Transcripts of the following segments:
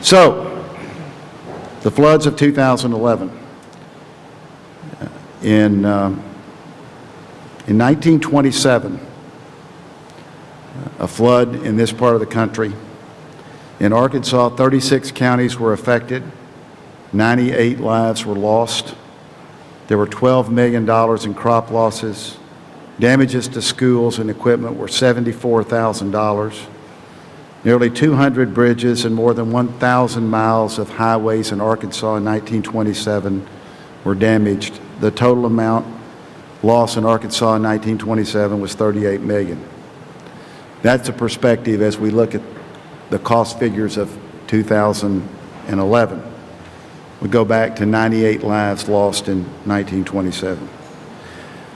So, the floods of 2011. In 1927, a flood in this part of the country. In Arkansas, 36 counties were affected. 98 lives were lost. There were $12 million in crop losses. Damages to schools and equipment were $74,000. Nearly 200 bridges and more than 1,000 miles of highways in Arkansas in 1927 were damaged. The total amount lost in Arkansas in 1927 was $38 million. That's a perspective as we look at the cost figures of 2011. We go back to 98 lives lost in 1927.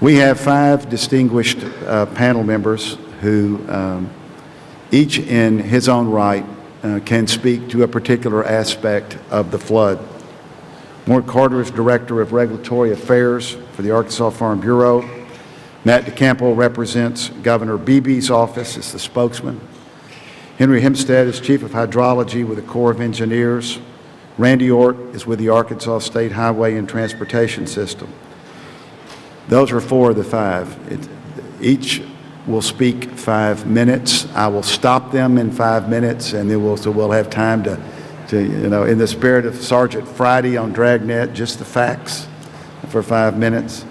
We have 5 distinguished panel members who each in his own right can speak to a particular aspect of the flood. Warren Carter is Director of Regulatory Affairs for the Arkansas Farm Bureau. Matt DeCample represents Governor Beebe's office as the spokesman. Henry Hemstedt is Chief of Hydrology with the Corps of Engineers. Randy Ort is with the Arkansas State Highway and Transportation System. Those are 4 of the 5. Each will speak 5 minutes. I will stop them in 5 minutes, and then we'll have time to, in the spirit of Sergeant Friday on Dragnet, just the facts for 5 minutes.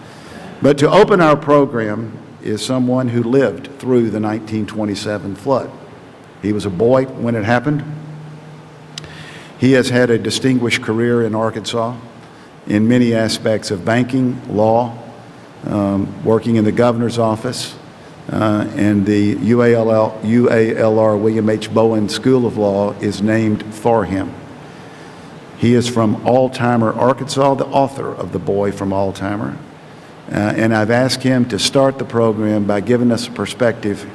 But to open our program is someone who lived through the 1927 flood. He was a boy when it happened. He has had a distinguished career in Arkansas in many aspects of banking, law, working in the governor's office, and the UALR William H. Bowen School of Law is named for him. He is from Alzheimer, Arkansas, the author of The Boy from Alzheimer. And I've asked him to start the program by giving us a perspective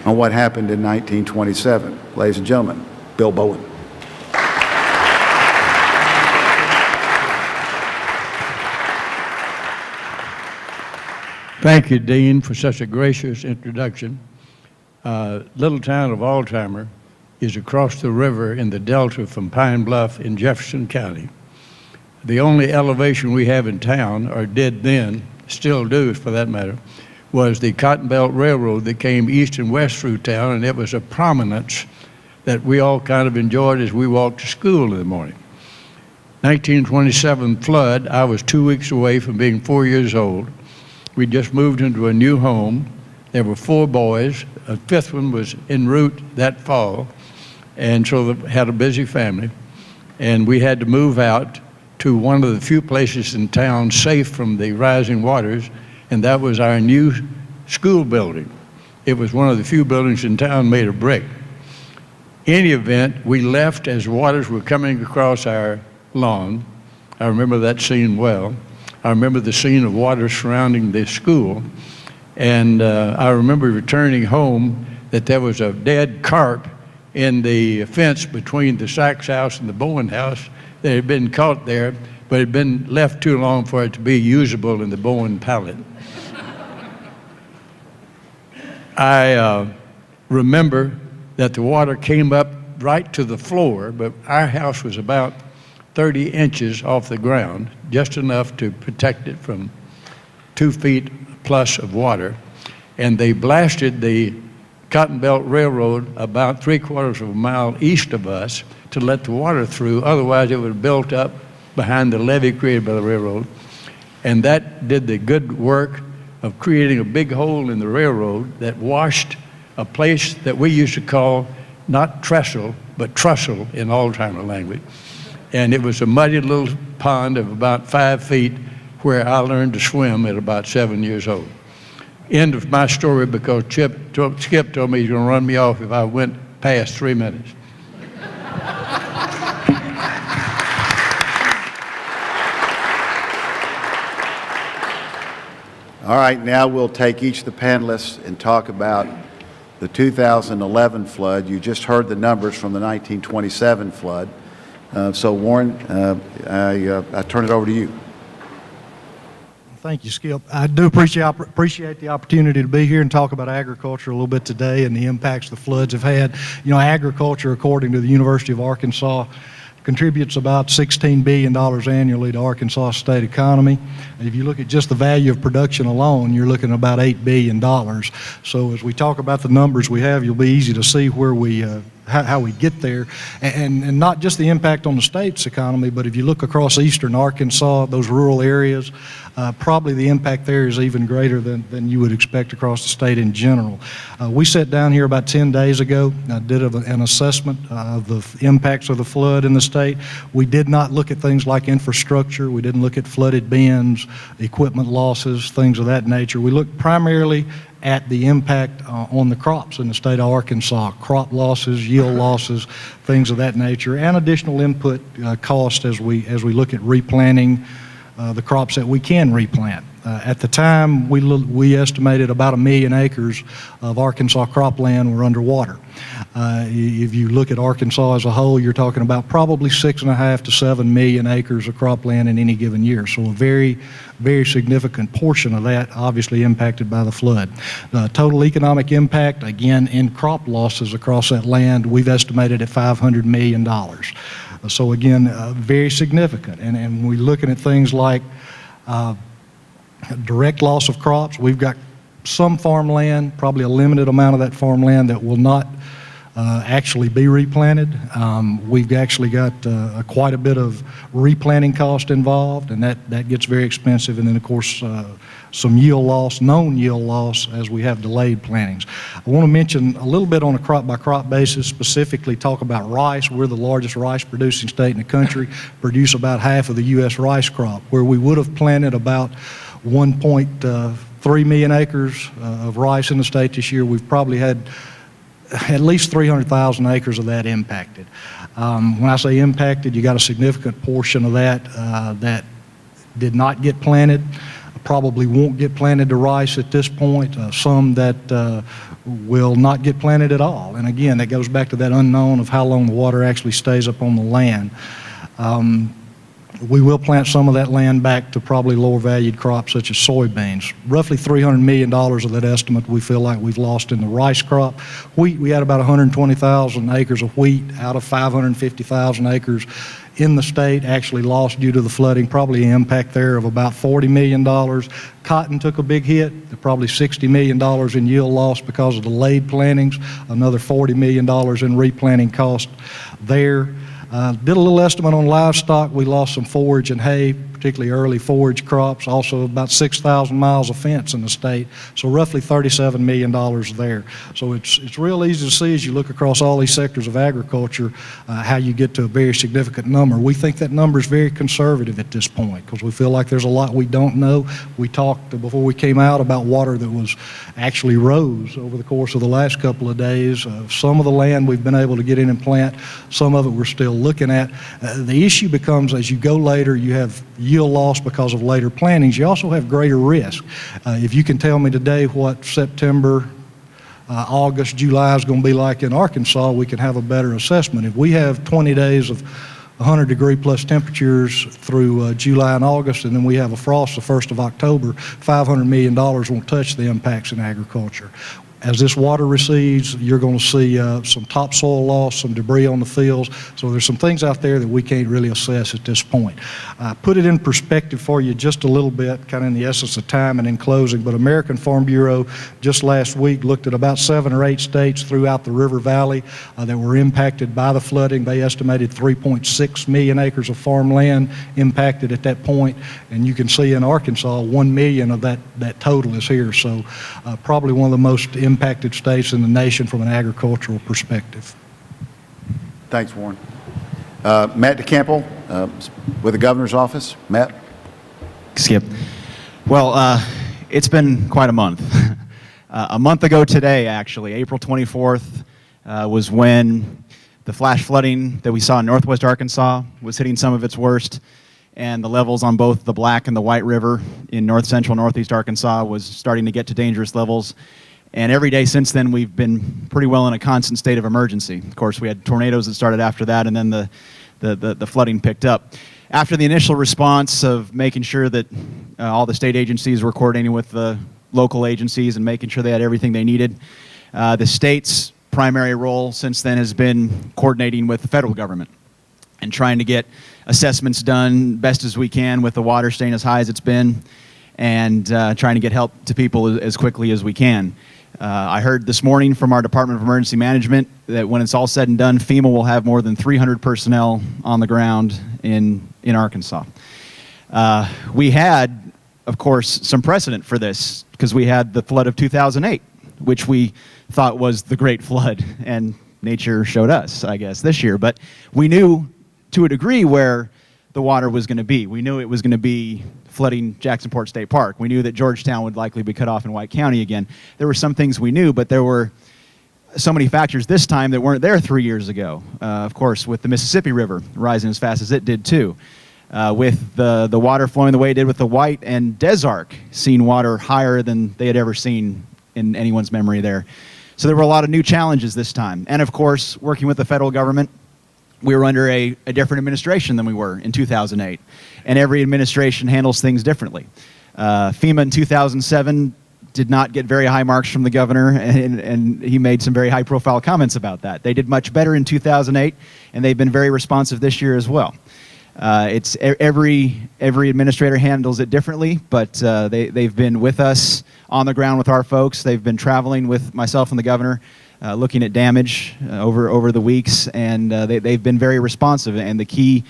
on what happened in 1927. Ladies and gentlemen, Bill Bowen. Thank you, Dean, for such a gracious introduction. Little town of Alzheimer is across the river in the Delta from Pine Bluff in Jefferson County. The only elevation we have in town, or did then, still do for that matter, was the Cotton Belt Railroad that came east and west through town, and it was a prominence that we all kind of enjoyed as we walked to school in the morning. 1927 flood, I was 2 weeks away from being 4 years old. We just moved into a new home. There were 4 boys. A 5th one was en route that fall, and so had a busy family. And we had to move out to one of the few places in town safe from the rising waters, and that was our new school building. It was one of the few buildings in town made of brick. In any event, we left as waters were coming across our lawn. I remember that scene well. I remember the scene of water surrounding the school, and I remember returning home that there was a dead carp in the fence between the Sachs house and the Bowen house that had been caught there, but had been left too long for it to be usable in the Bowen pallet. I remember that the water came up right to the floor, but our house was about 30 inches off the ground, just enough to protect it from 2 feet plus of water. And they blasted the Cotton Belt Railroad about 3/4 of a mile east of us to let the water through. Otherwise, it would have built up behind the levee created by the railroad. And that did the good work of creating a big hole in the railroad that washed a place that we used to call not trestle, but trussel in Alzheimer language. And it was a muddy little pond of about 5 feet where I learned to swim at about 7 years old. End of my story, because Skip told me he's going to run me off if I went past 3 minutes. All right, now we'll take each of the panelists and talk about the 2011 flood. You just heard the numbers from the 1927 flood. So Warren, I turn it over to you. Thank you, Skip. I do appreciate the opportunity to be here and talk about agriculture a little bit today and the impacts the floods have had. You know, agriculture, according to the University of Arkansas, contributes about $16 billion annually to Arkansas state economy. If you look at just the value of production alone, you're looking at about $8 billion. So as we talk about the numbers we have, you'll be easy to see where we how we get there, and not just the impact on the state's economy, but if you look across eastern Arkansas, those rural areas, probably the impact there is even greater than you would expect across the state in general. We sat down here about 10 days ago, did an assessment of the impacts of the flood in the state. We did not look at things like infrastructure. We didn't look at flooded bins, equipment losses, things of that nature. We looked primarily at the impact on the crops in the state of Arkansas, crop losses, yield losses, things of that nature, and additional input cost as we look at replanting the crops that we can replant. At the time, we estimated about 1 million acres of Arkansas cropland were underwater. If you look at Arkansas as a whole, you're talking about probably 6.5 to 7 million acres of cropland in any given year. So a very, very significant portion of that obviously impacted by the flood. The total economic impact, again, in crop losses across that land, we've estimated at $500 million. So again, very significant. And we're looking at things like direct loss of crops. We've got some farmland, probably a limited amount of that farmland that will not actually be replanted. We've actually got quite a bit of replanting cost involved, and that gets very expensive. And then, of course, some yield loss, known yield loss, as we have delayed plantings. I want to mention a little bit on a crop-by-crop basis, specifically talk about rice. We're the largest rice-producing state in the country, produce about half of the U.S. rice crop, where we would have planted about 1.3 million acres of rice in the state this year. We've probably had at least 300,000 acres of that impacted. When I say impacted, you got a significant portion of that that did not get planted, probably won't get planted to rice at this point, some that will not get planted at all. And again, that goes back to that unknown of how long the water actually stays up on the land. We will plant some of that land back to probably lower valued crops such as soybeans. Roughly $300 million of that estimate we feel like we've lost in the rice crop. Wheat, we had about 120,000 acres of wheat out of 550,000 acres in the state actually lost due to the flooding, probably an impact there of about $40 million. Cotton took a big hit, probably $60 million in yield loss because of delayed plantings, another $40 million in replanting cost there. Did a little estimate on livestock. We lost some forage and hay, particularly early forage crops, also about 6,000 miles of fence in the state, so roughly $37 million there. So it's real easy to see as you look across all these sectors of agriculture how you get to a very significant number. We think that number is very conservative at this point because we feel like there's a lot we don't know. We talked before we came out about water that was actually rose over the course of the last couple of days. Some of the land we've been able to get in and plant, some of it we're still looking at. The issue becomes as you go later, you have yield loss because of later plantings. You also have greater risk. If you can tell me today what September, August, July is going to be like in Arkansas, we can have a better assessment. If we have 20 days of 100-degree plus temperatures through July and August, and then we have a frost the 1st of October, $500 million won't touch the impacts in agriculture. As this water recedes, you're going to see some topsoil loss, some debris on the fields. So there's some things out there that we can't really assess at this point. Put it in perspective for you just a little bit, kind of in the essence of time and in closing, but American Farm Bureau just last week looked at about 7 or 8 states throughout the River Valley that were impacted by the flooding. They estimated 3.6 million acres of farmland impacted at that point, and you can see in Arkansas 1 million of that total is here. So probably one of the most impacted states in the nation from an agricultural perspective. Thanks, Warren. Matt DeCample with the governor's office. Matt. Skip. Well, it's been quite a month. A month ago today, actually, April 24th, was when the flash flooding that we saw in northwest Arkansas was hitting some of its worst, and the levels on both the Black and the White River in north central northeast Arkansas was starting to get to dangerous levels. And every day since then, we've been pretty well in a constant state of emergency. Of course, we had tornadoes that started after that, and then the flooding picked up. After the initial response of making sure that all the state agencies were coordinating with the local agencies and making sure they had everything they needed, the state's primary role since then has been coordinating with the federal government. and trying to get assessments done best as we can with the water staying as high as it's been, and trying to get help to people as quickly as we can. I heard this morning from our Department of Emergency Management that when it's all said and done, FEMA will have more than 300 personnel on the ground in Arkansas. We had, of course, some precedent for this because we had the flood of 2008, which we thought was the great flood, and nature showed us, I guess, this year. But we knew to a degree where the water was going to be. We knew it was going to be flooding Jacksonport State Park. We knew that Georgetown would likely be cut off in White County again. There were some things we knew, but there were so many factors this time that weren't there 3 years ago. Of course, with the Mississippi River rising as fast as it did too. With the water flowing the way it did with the White, and Desark seeing water higher than they had ever seen in anyone's memory there. So there were a lot of new challenges this time. And of course, working with the federal government, we were under a different administration than we were in 2008. And every administration handles things differently. FEMA in 2007 did not get very high marks from the governor, and he made some very high-profile comments about that. They did much better in 2008, and they've been very responsive this year as well. It's every administrator handles it differently, but they've been with us on the ground with our folks. They've been traveling with myself and the governor, looking at damage over the weeks, and they've been very responsive. And the key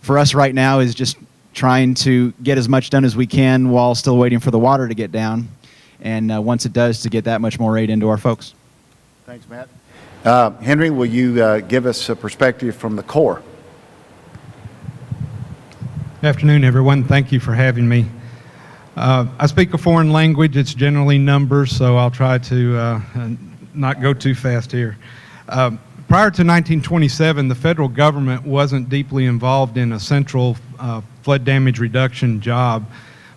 for us right now is just trying to get as much done as we can while still waiting for the water to get down. And once it does, to get that much more aid into our folks. Thanks, Matt. Henry, will you give us a perspective from the Corps? Good afternoon, everyone. Thank you for having me. I speak a foreign language. It's generally numbers, so I'll try to not go too fast here. Prior to 1927, the federal government wasn't deeply involved in a central flood damage reduction job.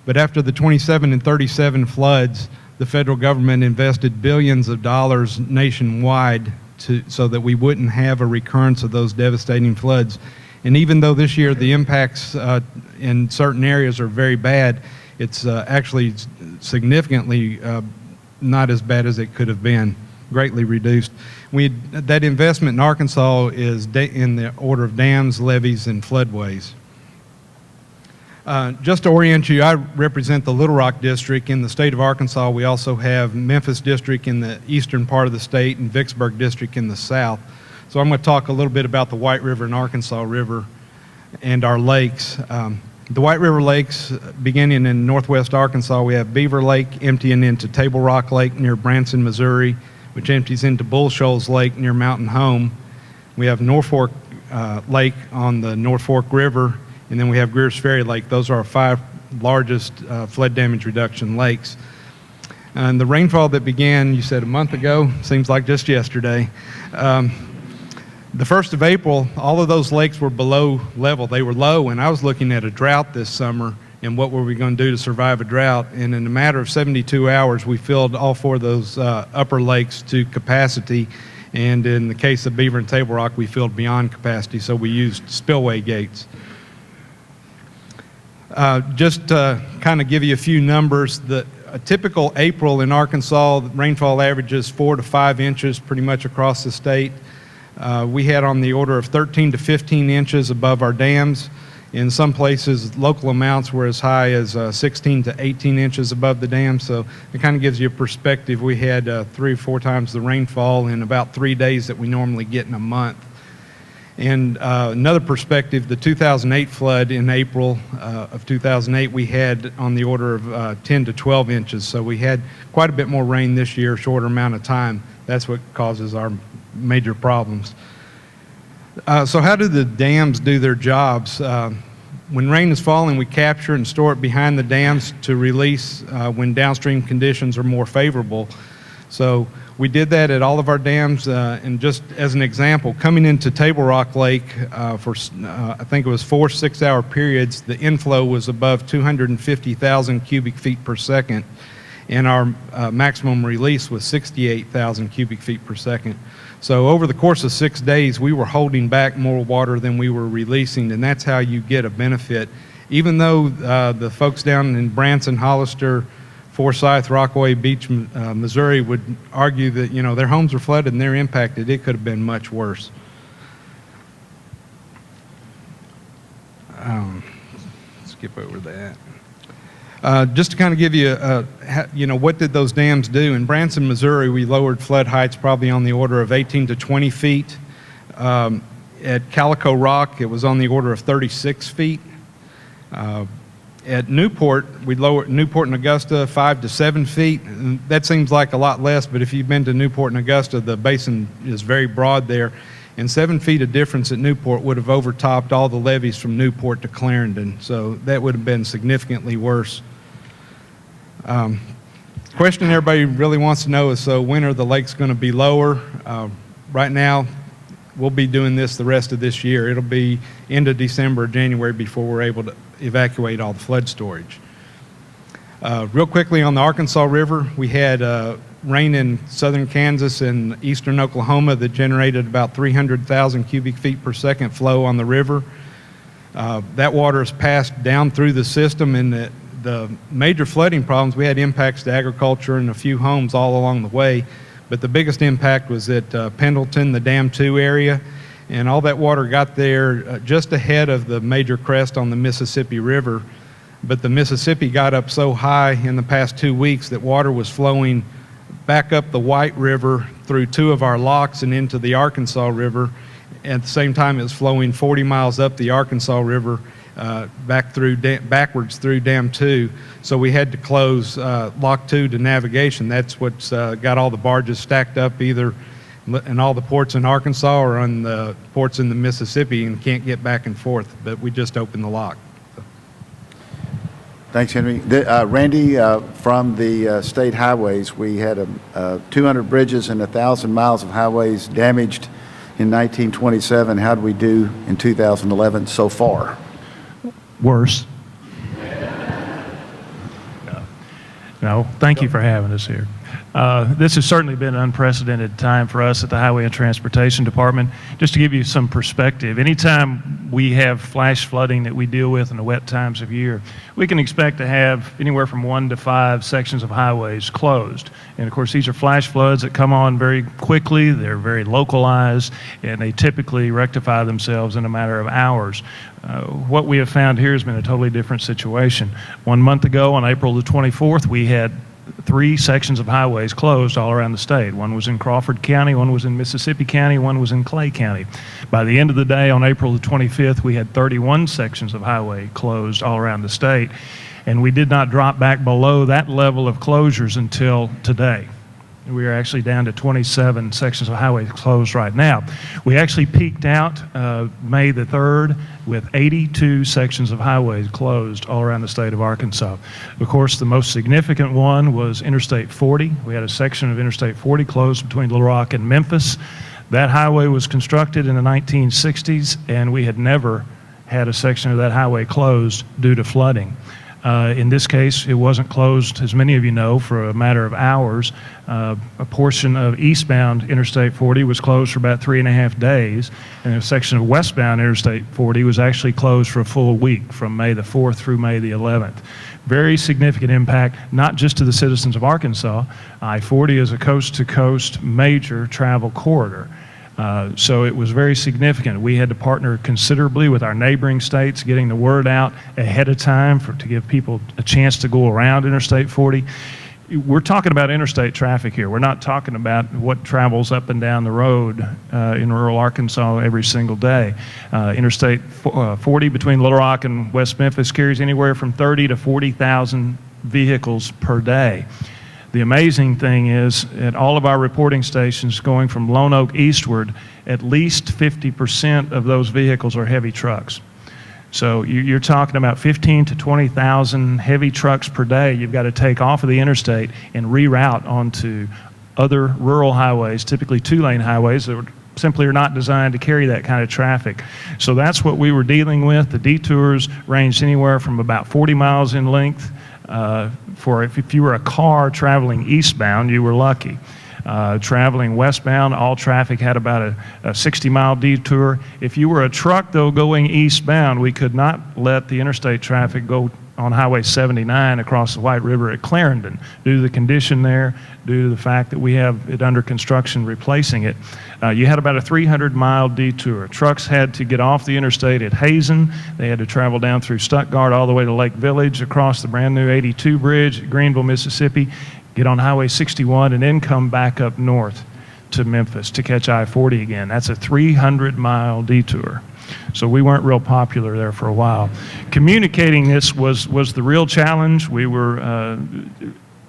But after the 27 and 37 floods, the federal government invested billions of dollars nationwide so that we wouldn't have a recurrence of those devastating floods. And even though this year the impacts in certain areas are very bad, it's actually significantly not as bad as it could have been, greatly reduced. That investment in Arkansas is in the order of dams, levees, and floodways. Just to orient you, I represent the Little Rock District in the state of Arkansas. We also have Memphis District in the eastern part of the state and Vicksburg District in the south. So I'm going to talk a little bit about the White River and Arkansas River and our lakes. The White River lakes, beginning in northwest Arkansas, we have Beaver Lake emptying into Table Rock Lake near Branson, Missouri, which empties into Bull Shoals Lake near Mountain Home. We have Norfolk Lake on the North Fork River, and then we have Greer's Ferry Lake. Those are our 5 largest flood damage reduction lakes. And the rainfall that began, you said a month ago, seems like just yesterday. The 1st of April, all of those lakes were below level. They were low, and I was looking at a drought this summer and what were we going to do to survive a drought. And in a matter of 72 hours, we filled all 4 of those upper lakes to capacity. And in the case of Beaver and Table Rock, we filled beyond capacity, so we used spillway gates. Just to kind of give you a few numbers, a typical April in Arkansas, the rainfall averages 4 to 5 inches pretty much across the state. We had on the order of 13 to 15 inches above our dams. In some places, local amounts were as high as 16 to 18 inches above the dam. So it kind of gives you a perspective. We had 3 or 4 times the rainfall in about 3 days that we normally get in a month. And another perspective, the 2008 flood in April of 2008, we had on the order of 10 to 12 inches. So we had quite a bit more rain this year, shorter amount of time. That's what causes our major problems. So how do the dams do their jobs? When rain is falling, we capture and store it behind the dams to release when downstream conditions are more favorable. So we did that at all of our dams, and just as an example, coming into Table Rock Lake for I think it was 4 6-hour periods, the inflow was above 250,000 cubic feet per second, and our maximum release was 68,000 cubic feet per second. So over the course of 6 days, we were holding back more water than we were releasing, and that's how you get a benefit. Even though the folks down in Branson, Hollister, Forsyth, Rockaway Beach, Missouri would argue that, you know, their homes are flooded and they're impacted, it could have been much worse. Skip over that. Just to kind of give you, what did those dams do? In Branson, Missouri, we lowered flood heights probably on the order of 18 to 20 feet. At Calico Rock, it was on the order of 36 feet. At Newport, we lowered Newport and Augusta 5 to 7 feet. And that seems like a lot less, but if you've been to Newport and Augusta, the basin is very broad there. And 7 feet of difference at Newport would have overtopped all the levees from Newport to Clarendon. So that would have been significantly worse. Question everybody really wants to know is, so when are the lakes going to be lower? Right now, we'll be doing this the rest of this year. It'll be end of December or January before we're able to evacuate all the flood storage. Real quickly on the Arkansas River, we had rain in southern Kansas and eastern Oklahoma that generated about 300,000 cubic feet per second flow on the river. That water has passed down through the system, and the major flooding problems, we had impacts to agriculture and a few homes all along the way. But the biggest impact was at Pendleton, the Dam 2 area, and all that water got there just ahead of the major crest on the Mississippi River. But the Mississippi got up so high in the past 2 weeks that water was flowing back up the White River through 2 of our locks and into the Arkansas River. At the same time, it was flowing 40 miles up the Arkansas River backwards through Dam 2. So we had to close Lock 2 to navigation. That's what's got all the barges stacked up either in all the ports in Arkansas or on the ports in the Mississippi and can't get back and forth, but we just opened the lock. Thanks, Henry. Randy, from the state highways, we had 200 bridges and 1,000 miles of highways damaged in 1927. How did we do in 2011 so far? Worse. No, thank you for having us here. This has certainly been an unprecedented time for us at the Highway and Transportation Department. Just to give you some perspective, anytime we have flash flooding that we deal with in the wet times of year, we can expect to have anywhere from 1 to 5 sections of highways closed. And of course, these are flash floods that come on very quickly, they're very localized, and they typically rectify themselves in a matter of hours. What we have found here has been a totally different situation. 1 month ago, on April the 24th, we had 3 sections of highways closed all around the state. One was in Crawford County, one was in Mississippi County, one was in Clay County. By the end of the day, on April the 25th, we had 31 sections of highway closed all around the state, and we did not drop back below that level of closures until today. We are actually down to 27 sections of highway closed right now. We actually peaked out May the 3rd with 82 sections of highways closed all around the state of Arkansas. Of course, the most significant one was Interstate 40. We had a section of Interstate 40 closed between Little Rock and Memphis. That highway was constructed in the 1960s, and we had never had a section of that highway closed due to flooding. In this case, it wasn't closed, as many of you know, for a matter of hours. A portion of eastbound Interstate 40 was closed for about 3.5 days, and a section of westbound Interstate 40 was actually closed for a full week from May the 4th through May the 11th. Very significant impact, not just to the citizens of Arkansas. I-40 is a coast-to-coast major travel corridor. So it was very significant. We had to partner considerably with our neighboring states, getting the word out ahead of time to give people a chance to go around Interstate 40. We're talking about interstate traffic here. We're not talking about what travels up and down the road in rural Arkansas every single day. Interstate 40 between Little Rock and West Memphis carries anywhere from 30 to 40,000 vehicles per day. The amazing thing is, at all of our reporting stations going from Lone Oak eastward, at least 50% of those vehicles are heavy trucks. So you're talking about 15 to 20,000 heavy trucks per day you've got to take off of the interstate and reroute onto other rural highways, typically 2-lane highways that simply are not designed to carry that kind of traffic. So that's what we were dealing with. The detours ranged anywhere from about 40 miles in length. If you were a car traveling eastbound, you were lucky. Traveling westbound, all traffic had about a 60-mile detour. If you were a truck, though, going eastbound, we could not let the interstate traffic go on Highway 79 across the White River at Clarendon, due to the condition there, due to the fact that we have it under construction replacing it. You had about a 300-mile detour. Trucks had to get off the interstate at Hazen. They had to travel down through Stuttgart all the way to Lake Village, across the brand new 82 bridge at Greenville, Mississippi, get on Highway 61, and then come back up north to Memphis to catch I-40 again. That's a 300-mile detour. So we weren't real popular there for a while. Communicating this was the real challenge. We were,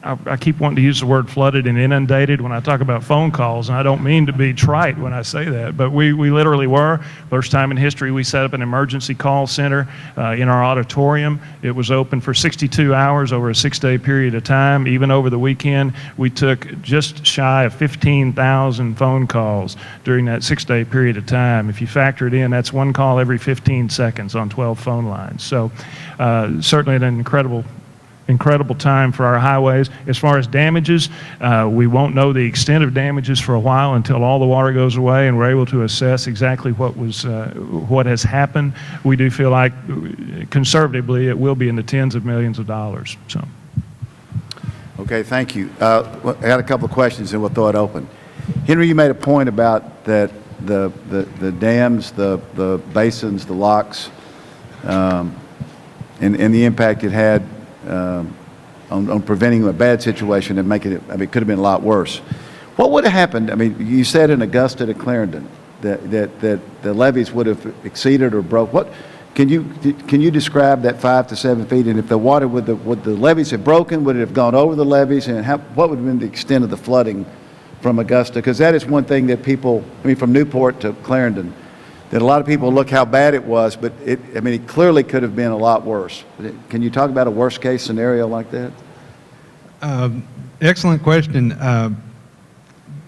I keep wanting to use the word flooded and inundated when I talk about phone calls, and I don't mean to be trite when I say that, but we literally were. First time in history we set up an emergency call center in our auditorium. It was open for 62 hours over a 6-day period of time. Even over the weekend, we took just shy of 15,000 phone calls during that 6-day period of time. If you factor it in, that's one call every 15 seconds on 12 phone lines. So certainly an incredible time for our highways. As far as damages, we won't know the extent of damages for a while until all the water goes away and we're able to assess exactly what has happened. We do feel like, conservatively, it will be in the tens of millions of dollars. So. Okay, thank you. I got a couple of questions and we'll throw it open. Henry, you made a point about that the dams, the basins, the locks, and the impact it had on preventing a bad situation and making it, I mean, it could have been a lot worse. What would have happened? I mean, you said in Augusta to Clarendon that the levees would have exceeded or broke. What can you describe that 5 to 7 feet? And if the water would the levees have broken? Would it have gone over the levees? And what would have been the extent of the flooding from Augusta? Because that is one thing that people, I mean, from Newport to Clarendon, that a lot of people look how bad it was, but it clearly could have been a lot worse. Can you talk about a worst case scenario like that? Excellent question.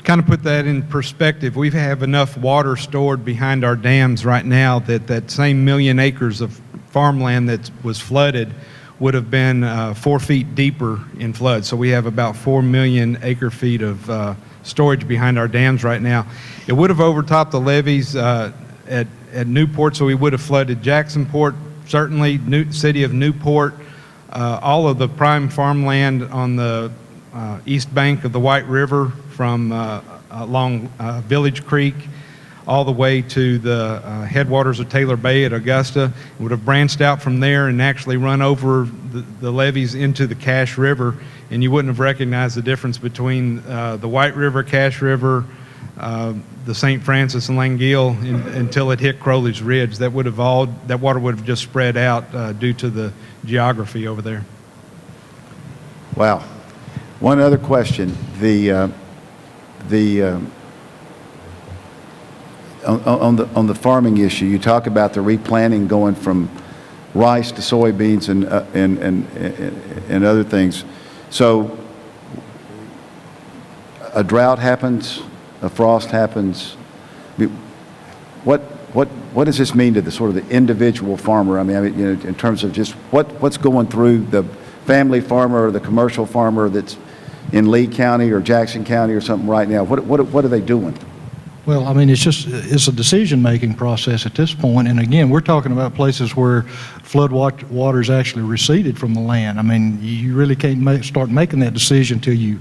Kind of put that in perspective. We have enough water stored behind our dams right now that same 1 million acres of farmland that was flooded would have been 4 feet deeper in flood. So we have about 4 million acre feet of storage behind our dams right now. It would have overtopped the levees at Newport, so we would have flooded Jacksonport, certainly city of Newport, all of the prime farmland on the east bank of the White River from along Village Creek all the way to the headwaters of Taylor Bay at Augusta. It would have branched out from there and actually run over the levees into the Cache River, and you wouldn't have recognized the difference between the White River, Cache River, the St. Francis and Langille until it hit Crowley's Ridge. That water would have just spread out due to the geography over there. Wow. One other question. On the farming issue, you talk about the replanting going from rice to soybeans and other things. So a drought happens, a frost happens. What does this mean to the sort of the individual farmer? I mean, you know, in terms of just what's going through the family farmer or the commercial farmer that's in Lee County or Jackson County or something right now? What are they doing? Well, I mean, it's a decision-making process at this point. And again, we're talking about places where flood water's actually receded from the land. I mean, you really can't start making that decision till you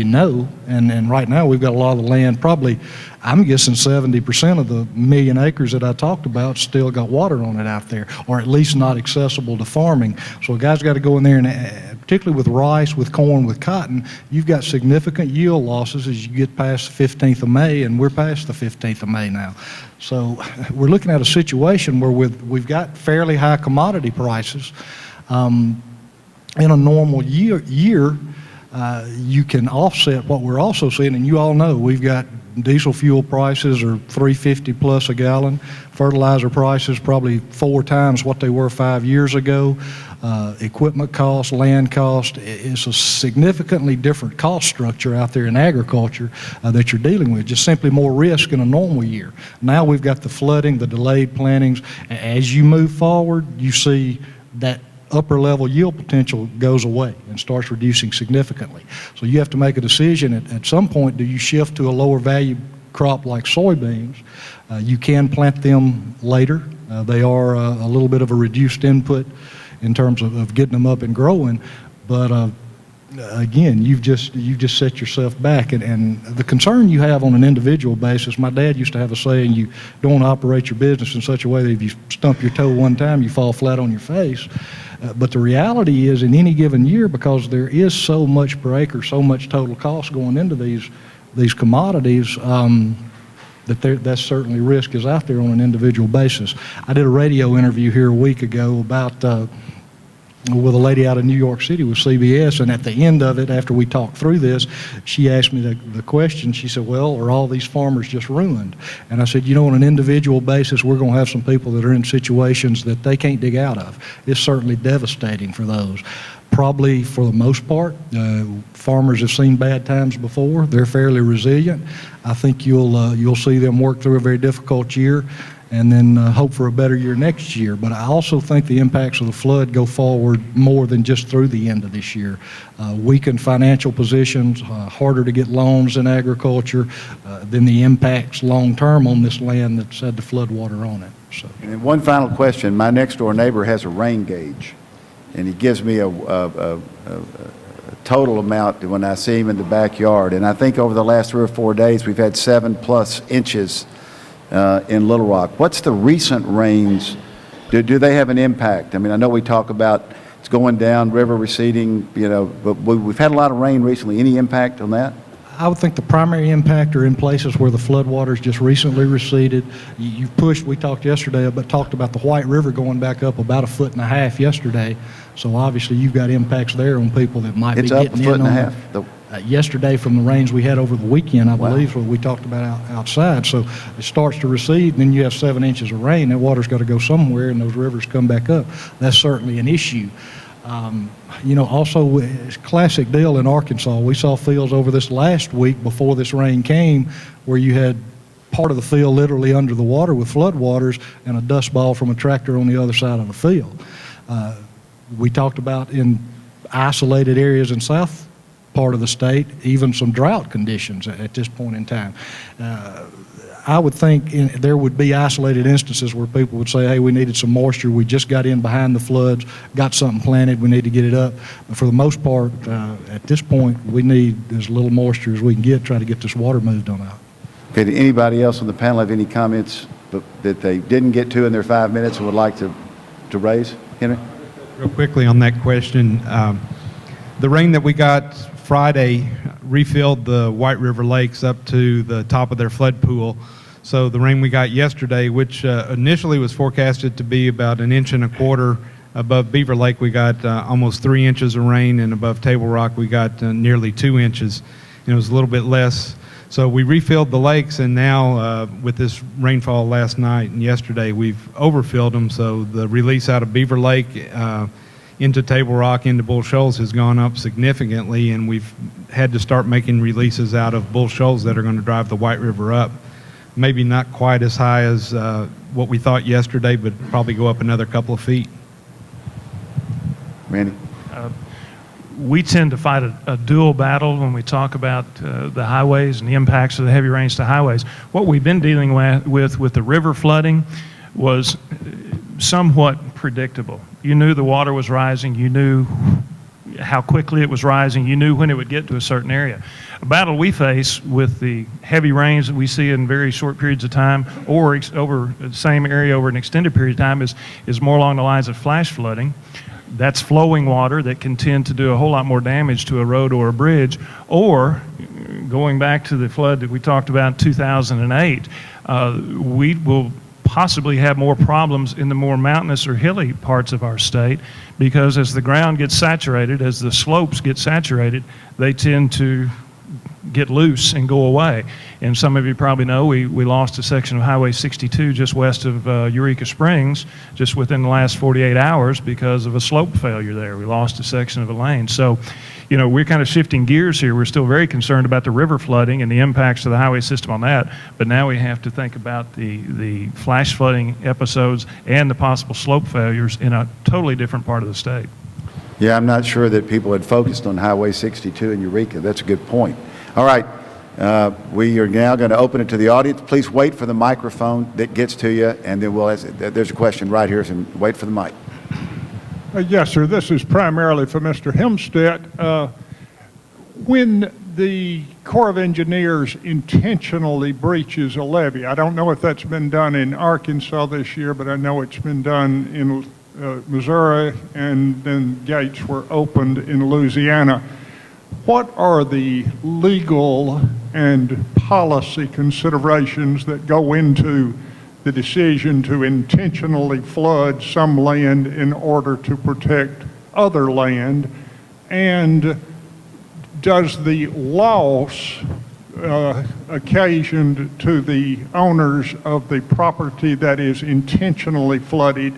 know. And right now we've got a lot of the land, probably, I'm guessing 70% of the 1 million acres that I talked about still got water on it out there, or at least not accessible to farming. So a guy's got to go in there and, particularly with rice, with corn, with cotton, you've got significant yield losses as you get past the 15th of May, and we're past the 15th of May now. So we're looking at a situation where we've got fairly high commodity prices. In a normal year, you can offset what we're also seeing, and you all know we've got diesel fuel prices are $3.50 plus a gallon. Fertilizer prices probably 4 times what they were 5 years ago. Equipment costs, land cost, it's a significantly different cost structure out there in agriculture that you're dealing with, just simply more risk in a normal year. Now we've got the flooding, the delayed plantings. As you move forward, you see that upper level yield potential goes away and starts reducing significantly. So you have to make a decision at some point. Do you shift to a lower value crop like soybeans? You can plant them later. They are a little bit of a reduced input in terms of getting them up and growing. But again, you've just set yourself back, and the concern you have on an individual basis. My dad used to have a saying: you don't operate your business in such a way that if you stump your toe one time, you fall flat on your face. But the reality is, in any given year, because there is so much per acre, so much total cost going into these commodities, that certainly risk is out there on an individual basis. I did a radio interview here a week ago about with a lady out of New York City with CBS, and at the end of it, after we talked through this, she asked me the question. She said, well, are all these farmers just ruined? And I said, on an individual basis, we're going to have some people that are in situations that they can't dig out of. It's certainly devastating for those. Probably for the most part, farmers have seen bad times before. They're fairly resilient. I think you'll see them work through a very difficult year and then hope for a better year next year. But I also think the impacts of the flood go forward more than just through the end of this year. Weakened financial positions, harder to get loans in agriculture, then the impacts long term on this land that's had the flood water on it. So. And one final question. My next door neighbor has a rain gauge, and he gives me a total amount when I see him in the backyard. And I think over the last 3 or 4 days, we've had 7+ inches in Little Rock. What's the recent rains? Do they have an impact? I mean, I know we talk about it's going down, river receding, but we've had a lot of rain recently. Any impact on that? I would think the primary impact are in places where the floodwaters just recently receded. You've pushed, we talked yesterday, but talked about the White River going back up about 1.5 feet yesterday. So obviously you've got impacts there on people that might be getting in on it. It's up 1.5 feet. Yesterday from the rains we had over the weekend, I believe, is what we talked about outside. So it starts to recede, and then you have 7 inches of rain. That water's got to go somewhere, and those rivers come back up. That's certainly an issue. Also, it's a classic deal in Arkansas. We saw fields over this last week before this rain came where you had part of the field literally under the water with floodwaters and a dust ball from a tractor on the other side of the field. We talked about in isolated areas in south part of the state, even some drought conditions at this point in time. I would think there would be isolated instances where people would say, hey, we needed some moisture. We just got in behind the floods, got something planted. We need to get it up. But for the most part, at this point, we need as little moisture as we can get, try to get this water moved on out. Okay, did anybody else on the panel have any comments that they didn't get to in their 5 minutes and would like to raise? Henry? Real quickly on that question, the rain that we got Friday refilled the White River lakes up to the top of their flood pool. So the rain we got yesterday, which initially was forecasted to be about 1.25 inches above Beaver Lake, we got almost 3 inches of rain, and above Table Rock we got nearly 2 inches. And it was a little bit less. So we refilled the lakes, and now with this rainfall last night and yesterday, we've overfilled them. So the release out of Beaver Lake into Table Rock, into Bull Shoals has gone up significantly, and we've had to start making releases out of Bull Shoals that are going to drive the White River up. Maybe not quite as high as what we thought yesterday, but probably go up another couple of feet. Randy? We tend to fight a dual battle when we talk about the highways and the impacts of the heavy rains to highways. What we've been dealing with the river flooding was somewhat predictable. You knew the water was rising, you knew how quickly it was rising, you knew when it would get to a certain area. A battle we face with the heavy rains that we see in very short periods of time or over the same area over an extended period of time is more along the lines of flash flooding. That's flowing water that can tend to do a whole lot more damage to a road or a bridge, or going back to the flood that we talked about in 2008, we will possibly have more problems in the more mountainous or hilly parts of our state, because as the ground gets saturated, as the slopes get saturated, they tend to get loose and go away. And some of you probably know we lost a section of Highway 62 just west of Eureka Springs just within the last 48 hours because of a slope failure there. We lost a section of a lane. So, you know, we're kind of shifting gears here. We're still very concerned about the river flooding and the impacts to the highway system on that, but now we have to think about the flash flooding episodes and the possible slope failures in a totally different part of the state. Yeah, I'm not sure that people had focused on Highway 62 in Eureka. That's a good point. All right, we are now going to open it to the audience. Please wait for the microphone that gets to you, and then we'll ask, there's a question right here, so wait for the mic. Yes, sir. This is primarily for Mr. Hemstedt. When the Corps of Engineers intentionally breaches a levee, I don't know if that's been done in Arkansas this year, but I know it's been done in Missouri, and then gates were opened in Louisiana. What are the legal and policy considerations that go into the decision to intentionally flood some land in order to protect other land? And does the loss occasioned to the owners of the property that is intentionally flooded,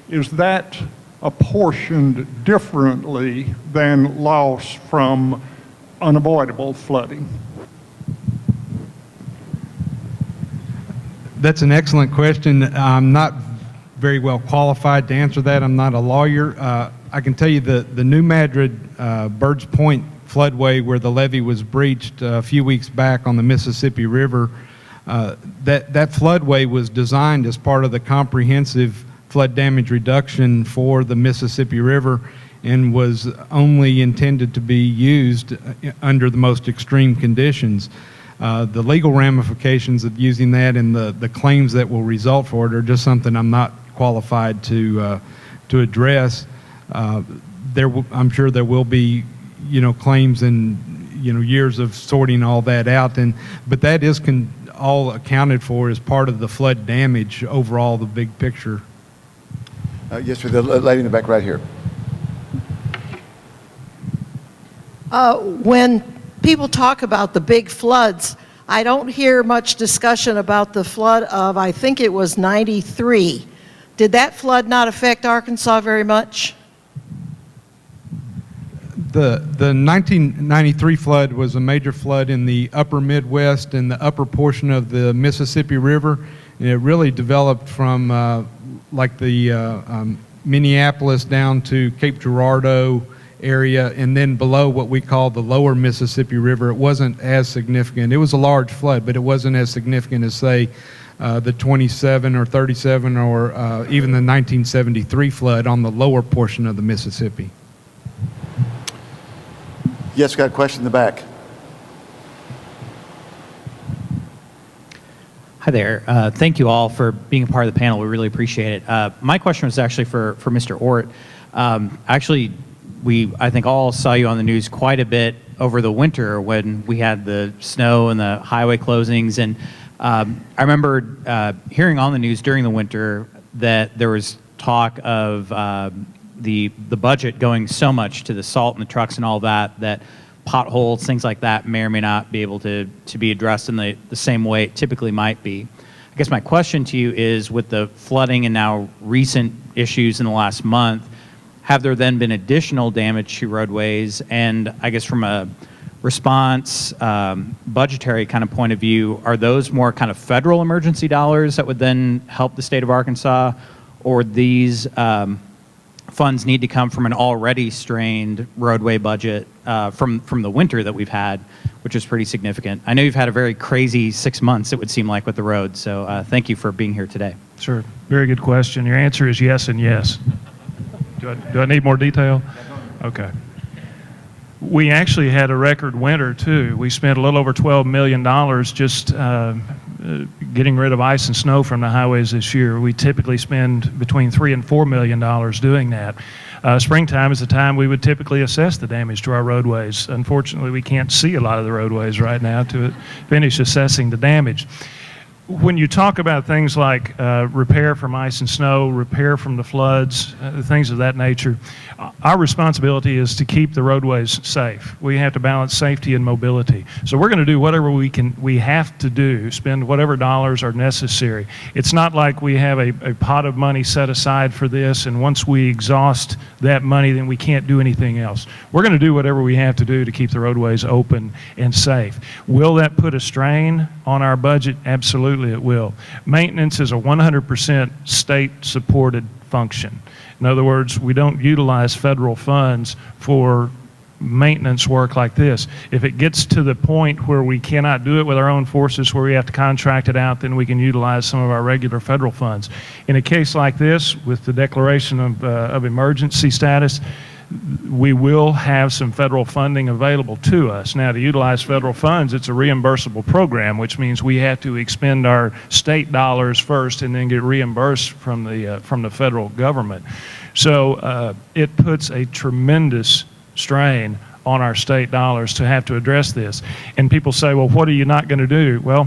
is that apportioned differently than loss from unavoidable flooding? That's an excellent question. I'm not very well qualified to answer that. I'm not a lawyer. I can tell you the New Madrid Birds Point floodway where the levee was breached a few weeks back on the Mississippi River, that floodway was designed as part of the comprehensive flood damage reduction for the Mississippi River and was only intended to be used under the most extreme conditions. The legal ramifications of using that and the claims that will result for it are just something I'm not qualified to address. I'm sure there will be, claims and, years of sorting all that out, but that is all accounted for as part of the flood damage overall, the big picture. Yes, sir. The lady in the back right here. When people talk about the big floods, I don't hear much discussion about the flood of, I think it was 93. Did that flood not affect Arkansas very much? The 1993 flood was a major flood in the upper Midwest and the upper portion of the Mississippi River. And it really developed from like the Minneapolis down to Cape Girardeau area, and then below what we call the lower Mississippi River. It wasn't as significant. It was a large flood, but it wasn't as significant as, say, the 27 or 37 or even the 1973 flood on the lower portion of the Mississippi. Yes, got a question in the back. Hi there. Thank you all for being a part of the panel. We really appreciate it. My question was actually for Mr. Ort. Actually, I think all saw you on the news quite a bit over the winter when we had the snow and the highway closings. And I remember hearing on the news during the winter that there was talk of the budget going so much to the salt and the trucks and all that potholes, things like that may or may not be able to be addressed in the same way it typically might be. I guess my question to you is, with the flooding and now recent issues in the last month, have there then been additional damage to roadways? And I guess from a response, budgetary kind of point of view, are those more kind of federal emergency dollars that would then help the state of Arkansas, or these funds need to come from an already strained roadway budget from the winter that we've had, which is pretty significant? I know you've had a very crazy 6 months, it would seem like, with the road, so thank you for being here today. Sure. Very good question. Your answer is yes and yes. Do I need more detail? Okay. We actually had a record winter, too. We spent a little over $12 million just getting rid of ice and snow from the highways this year. We typically spend between $3 and $4 million doing that. Springtime is the time we would typically assess the damage to our roadways. Unfortunately, we can't see a lot of the roadways right now to finish assessing the damage. When you talk about things like repair from ice and snow, repair from the floods, things of that nature, our responsibility is to keep the roadways safe. We have to balance safety and mobility. So we're going to do whatever we have to do, spend whatever dollars are necessary. It's not like we have a pot of money set aside for this, and once we exhaust that money, then we can't do anything else. We're going to do whatever we have to do to keep the roadways open and safe. Will that put a strain on our budget? Absolutely it will. Maintenance is a 100% state-supported function. In other words, we don't utilize federal funds for maintenance work like this. If it gets to the point where we cannot do it with our own forces, where we have to contract it out, then we can utilize some of our regular federal funds. In a case like this, with the declaration of emergency status, we will have some federal funding available to us. Now, to utilize federal funds, it's a reimbursable program, which means we have to expend our state dollars first and then get reimbursed from the federal government. So it puts a tremendous strain on our state dollars to have to address this. And people say, well, what are you not going to do? Well,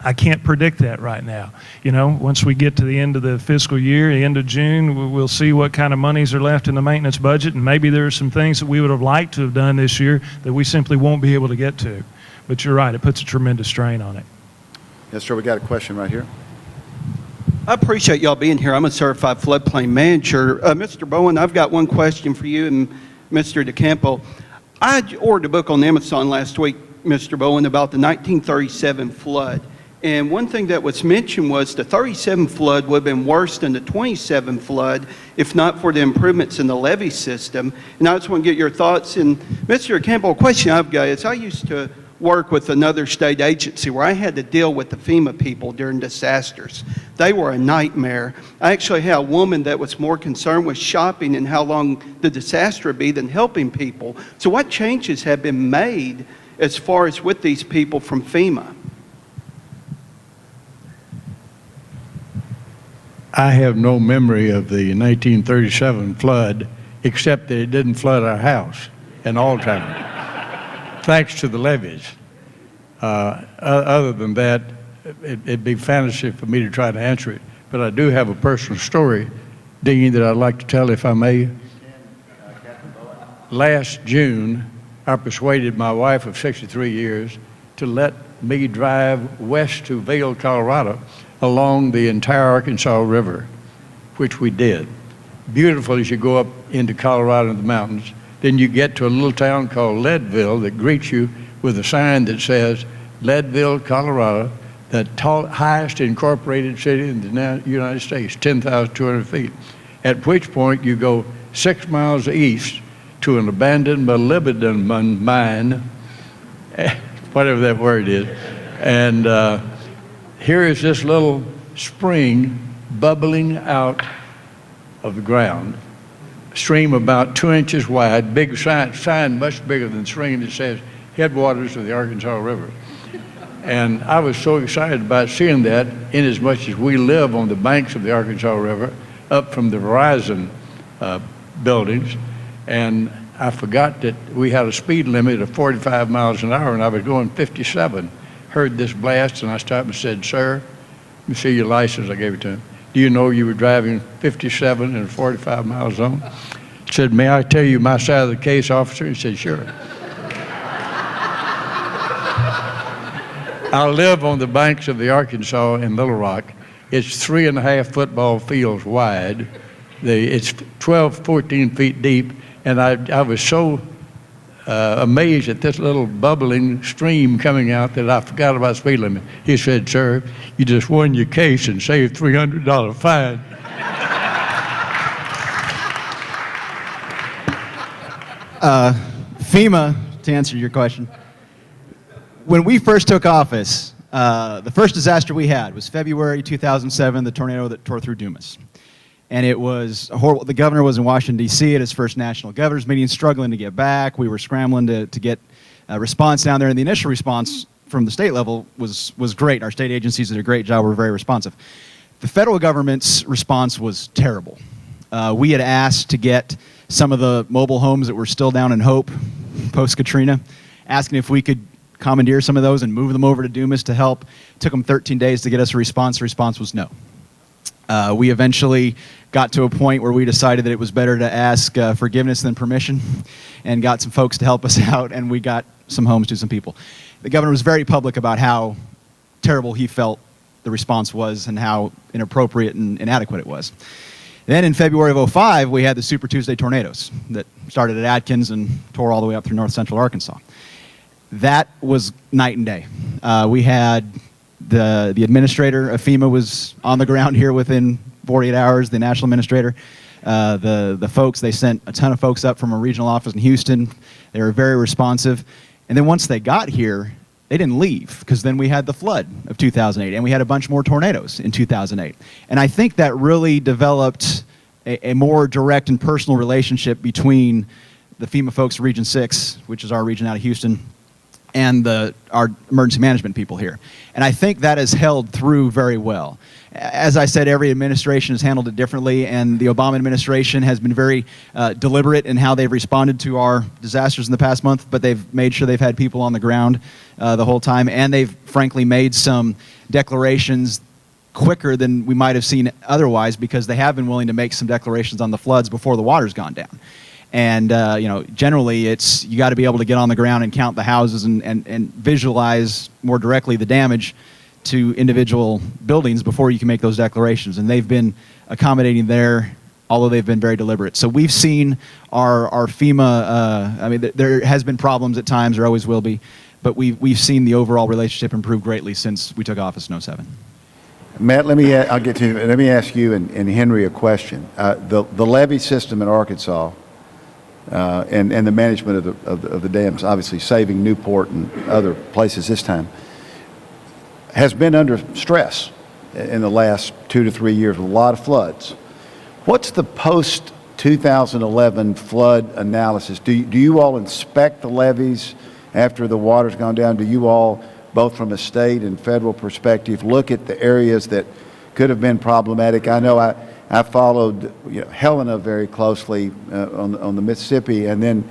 I can't predict that right now. You know, once we get to the end of the fiscal year, the end of June, we'll see what kind of monies are left in the maintenance budget, and maybe there are some things that we would have liked to have done this year that we simply won't be able to get to. But you're right, it puts a tremendous strain on it. Yes, sir, we got a question right here. I appreciate y'all being here. I'm a certified floodplain manager. Mr. Bowen, I've got one question for you and Mr. DeCample. I ordered a book on Amazon last week, Mr. Bowen, about the 1937 flood. And one thing that was mentioned was the 37 flood would have been worse than the 27 flood if not for the improvements in the levee system. And I just want to get your thoughts. And Mr. DeCample, a question I've got is I used to work with another state agency where I had to deal with the FEMA people during disasters. They were a nightmare. I actually had a woman that was more concerned with shopping and how long the disaster would be than helping people. So what changes have been made as far as with these people from FEMA? I have no memory of the 1937 flood, except that it didn't flood our house in all time, thanks to the levees. Other than that, it'd be fantasy for me to try to answer it. But I do have a personal story, Dean, that I'd like to tell if I may. Last June, I persuaded my wife of 63 years to let me drive west to Vail, Colorado, along the entire Arkansas River, which we did. Beautiful as you go up into Colorado in the mountains. Then you get to a little town called Leadville that greets you with a sign that says, Leadville, Colorado, the highest incorporated city in the United States, 10,200 feet. At which point you go 6 miles east to an abandoned molybdenum mine, whatever that word is, and here is this little spring bubbling out of the ground, stream about 2 inches wide, big sign much bigger than the stream that says headwaters of the Arkansas River. And I was so excited about seeing that, inasmuch as we live on the banks of the Arkansas River, up from the Verizon buildings, and I forgot that we had a speed limit of 45 miles an hour, and I was going 57. Heard this blast, and I stopped and said, sir, let me see your license. I gave it to him. Do you know you were driving 57 in a 45 mile zone? He said, may I tell you my side of the case, officer? He said, sure. I live on the banks of the Arkansas in Little Rock. It's 3.5 football fields wide. It's 12, 14 feet deep, and I was so amazed at this little bubbling stream coming out that I forgot about speed limit. He said, sir, you just won your case and saved $300 fine. FEMA, to answer your question, when we first took office, the first disaster we had was February 2007, the tornado that tore through Dumas. And it was horrible. The governor was in Washington, D.C. at his first national governors meeting, struggling to get back. We were scrambling to get a response down there. And the initial response from the state level was great. Our state agencies did a great job. Were very responsive. The federal government's response was terrible. We had asked to get some of the mobile homes that were still down in Hope post-Katrina, asking if we could commandeer some of those and move them over to Dumas to help. It took them 13 days to get us a response. The response was no. We eventually got to a point where we decided that it was better to ask forgiveness than permission, and got some folks to help us out, and we got some homes to some people. The governor was very public about how terrible he felt the response was and how inappropriate and inadequate it was. Then in February of 2005, we had the Super Tuesday tornadoes that started at Atkins and tore all the way up through north central Arkansas. That was night and day. We had the administrator of FEMA was on the ground here within 48 hours, the national administrator. The folks, they sent a ton of folks up from a regional office in Houston. They were very responsive. And then once they got here, they didn't leave, because then we had the flood of 2008, and we had a bunch more tornadoes in 2008. And I think that really developed a more direct and personal relationship between the FEMA folks of Region 6, which is our region out of Houston, and our emergency management people here. And I think that has held through very well. As I said, every administration has handled it differently, and the Obama administration has been very deliberate in how they've responded to our disasters in the past month, but they've made sure they've had people on the ground the whole time, and they've frankly made some declarations quicker than we might have seen otherwise, because they have been willing to make some declarations on the floods before the water's gone down. And you know, generally it's, you got to be able to get on the ground and count the houses and visualize more directly the damage to individual buildings before you can make those declarations. And they've been accommodating there, although they've been very deliberate. So we've seen our FEMA, I mean, there has been problems at times, there always will be, but we've seen the overall relationship improve greatly since we took office in '07. Matt, let me ask you and Henry a question. The levee system in Arkansas and the management of the dams, obviously saving Newport and other places this time, has been under stress in the last 2 to 3 years with a lot of floods. What's the post-2011 flood analysis? Do you all inspect the levees after the water's gone down? Do you all, both from a state and federal perspective, look at the areas that could have been problematic? I know I followed Helena very closely on the Mississippi, and then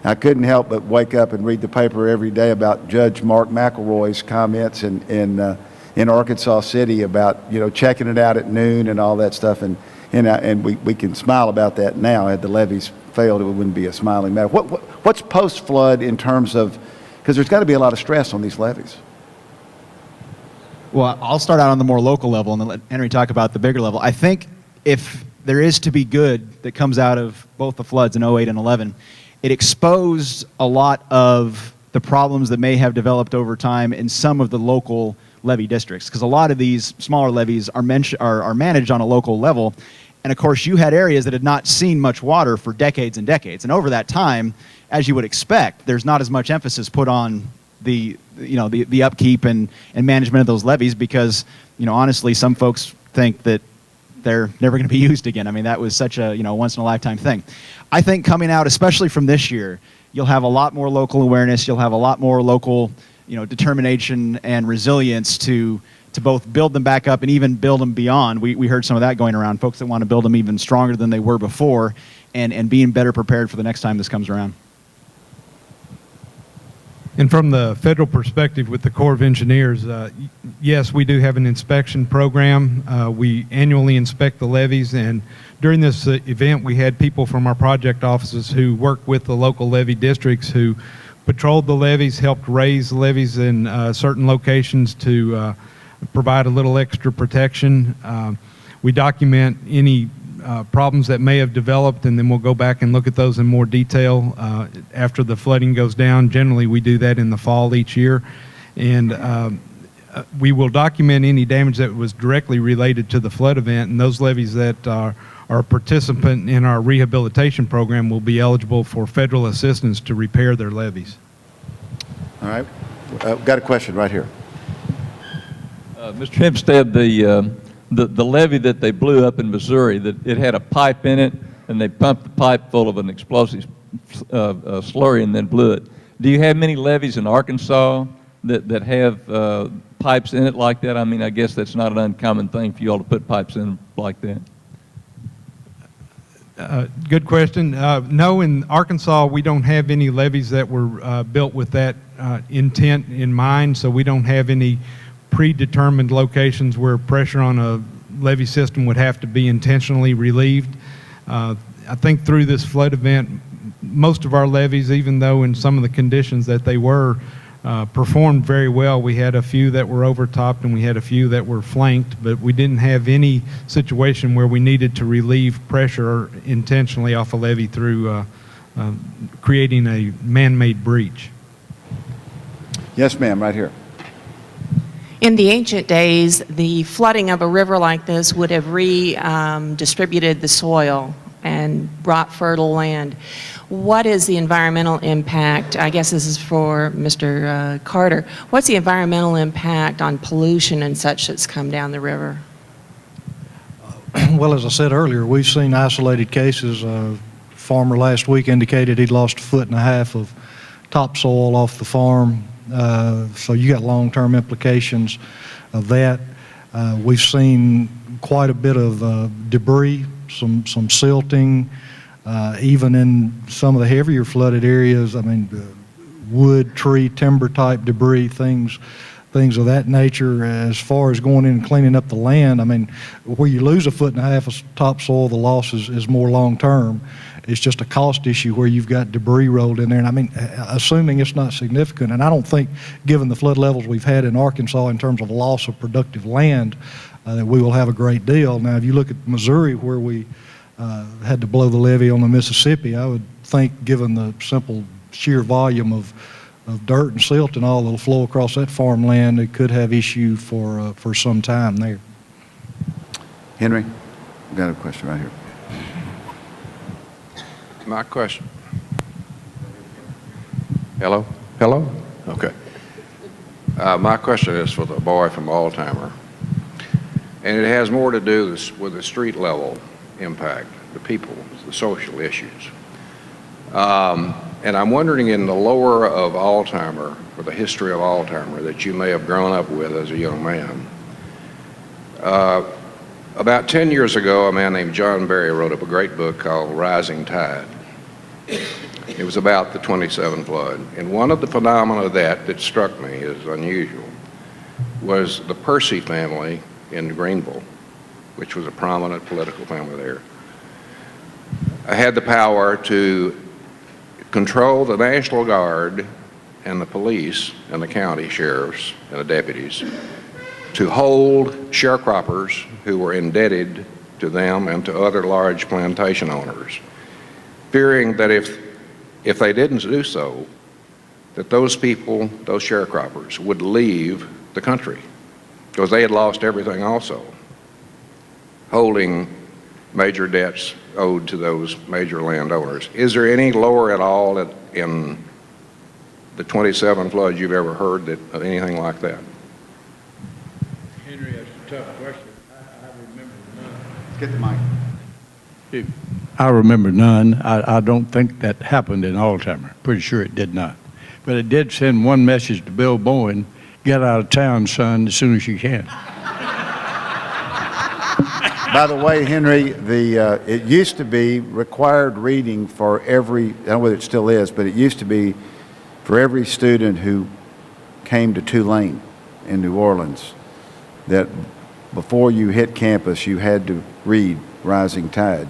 I couldn't help but wake up and read the paper every day about Judge Mark McElroy's comments in Arkansas City about checking it out at noon and all that stuff, and we can smile about that now. Had the levees failed, it wouldn't be a smiling matter. What's post flood in terms of, because there's got to be a lot of stress on these levees. Well, I'll start out on the more local level and then let Henry talk about the bigger level. I think if there is to be good that comes out of both the floods in '08 and '11, it exposed a lot of the problems that may have developed over time in some of the local levee districts, because a lot of these smaller levees are managed on a local level. And of course, you had areas that had not seen much water for decades and decades. And over that time, as you would expect, there's not as much emphasis put on the upkeep and management of those levees, because honestly, some folks think that they're never going to be used again. I mean, that was such a once in a lifetime thing. I think coming out, especially from this year, you'll have a lot more local awareness. You'll have a lot more local determination and resilience to both build them back up and even build them beyond. We heard some of that going around, folks that want to build them even stronger than they were before, and being better prepared for the next time this comes around. And from the federal perspective with the Corps of Engineers, yes, we do have an inspection program. We annually inspect the levees, and during this event we had people from our project offices who work with the local levee districts who patrolled the levees, helped raise levees in certain locations to provide a little extra protection. We document any problems that may have developed, and then we'll go back and look at those in more detail after the flooding goes down. Generally, we do that in the fall each year. And we will document any damage that was directly related to the flood event, and those levees that are a participant in our rehabilitation program will be eligible for federal assistance to repair their levees. All right. Got a question right here. Mr. Hemstedt, the levee that they blew up in Missouri, that it had a pipe in it, and they pumped the pipe full of an explosive slurry and then blew it. Do you have many levees in Arkansas that have pipes in it like that? I mean, I guess that's not an uncommon thing for you all to put pipes in like that. Good question. No, in Arkansas, we don't have any levees that were built with that intent in mind, so we don't have any predetermined locations where pressure on a levee system would have to be intentionally relieved. I think through this flood event, most of our levees, even though in some of the conditions that they were, performed very well. We had a few that were overtopped and we had a few that were flanked, but we didn't have any situation where we needed to relieve pressure intentionally off a levee through creating a man-made breach. Yes, ma'am, right here. In the ancient days, the flooding of a river like this would have redistributed the soil and brought fertile land. What is the environmental impact? I guess this is for Mr. Carter. What's the environmental impact on pollution and such that's come down the river? Well, as I said earlier, we've seen isolated cases. Farmer last week indicated he'd lost 1.5 feet of topsoil off the farm. So you got long-term implications of that. We've seen quite a bit of debris, some silting, even in some of the heavier flooded areas. I mean, wood, tree, timber type debris, things of that nature. As far as going in and cleaning up the land, I mean, where you lose 1.5 feet of topsoil, the loss is more long-term. It's just a cost issue where you've got debris rolled in there. And I mean, assuming it's not significant, and I don't think, given the flood levels we've had in Arkansas in terms of loss of productive land, that we will have a great deal. Now, if you look at Missouri, where we had to blow the levee on the Mississippi, I would think, given the simple sheer volume of dirt and silt and all that'll flow across that farmland, it could have issue for some time there. Henry, I've got a question right here. My question. Hello? Hello? Okay. My question is for the boy from Alzheimer. And it has more to do with the street level impact, the people, the social issues. And I'm wondering, in the lore of Alzheimer, or the history of Alzheimer that you may have grown up with as a young man, about 10 years ago, a man named John Berry wrote up a great book called Rising Tide. It was about the 27 flood. And one of the phenomena that struck me as unusual was the Percy family in Greenville, which was a prominent political family there. I had the power to control the National Guard and the police and the county sheriffs and the deputies to hold sharecroppers who were indebted to them and to other large plantation owners, fearing that if they didn't do so, that those people, those sharecroppers, would leave the country because they had lost everything also, holding major debts owed to those major landowners. Is there any lore at all in the 27 floods you've ever heard of anything like that? Henry, that's a tough question. I remember none. Get the mic. I remember none. I don't think that happened in Alzheimer. Pretty sure it did not. But it did send one message to Bill Bowen: get out of town, son, as soon as you can. By the way, Henry, it used to be required reading for every, I don't know whether it still is, but it used to be for every student who came to Tulane in New Orleans, that before you hit campus, you had to read Rising Tide.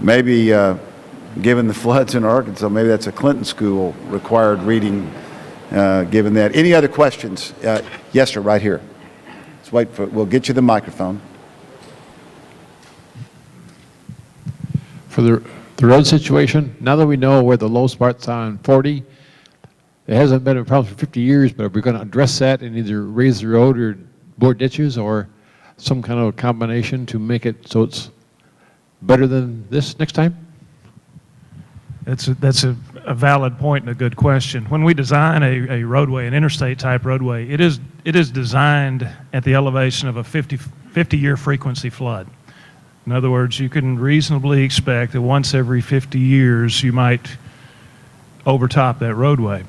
Maybe, given the floods in Arkansas, maybe that's a Clinton school required reading, given that. Any other questions? Yes, sir, right here. Let's wait for, we'll get you the microphone. For the road situation, now that we know where the low spots are on 40, it hasn't been a problem for 50 years, but are we going to address that and either raise the road or bore ditches or some kind of a combination to make it so it's better than this next time? That's a valid point and a good question. When we design a roadway, an interstate type roadway, it is designed at the elevation of a 50-year frequency flood. In other words, you can reasonably expect that once every 50 years you might overtop that roadway.